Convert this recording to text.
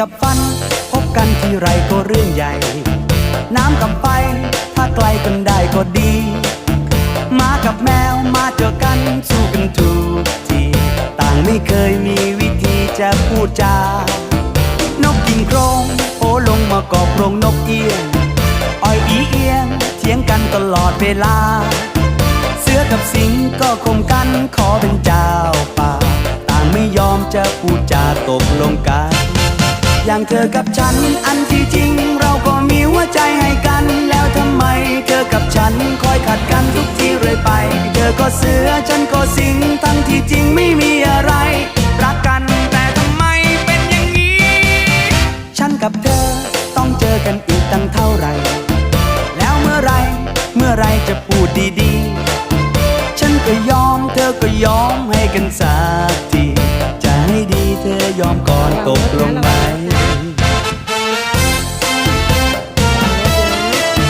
กับฟันพบกันที่ไรก็เรื่องใหญ่น้ำกับไฟถ้าไกลกันได้ก็ดีหมากับแมวมาเจอกันสู้กันทุกทีต่างไม่เคยมีวิธีจะพูดจานกกินโครงโอลงมากอบโรงนกเอี้ยงอ้อยอีเอียงเถียงกันตลอดเวลาเสือกับสิงก็คมกันขอเป็นเจ้าป่าต่างไม่ยอมจะพูดจาตกลงกันอย่างเธอกับฉันอันที่จริงเราก็มีหัวใจให้กันแล้วทำไมเธอกับฉันคอยขัดกันทุกทีเรื่อยไปเธอก็เสือฉันก็สิงทั้งที่จริงไม่มีอะไรรักกันแต่ทำไมเป็นอย่างนี้ฉันกับเธอต้องเจอกันอีกตั้งเท่าไหร่แล้วเมื่อไรจะพูดดีๆฉันก็ยอมเธอก็ยอมให้กันสักทีจะให้ดีเธอยอมก่อนตกลงไหม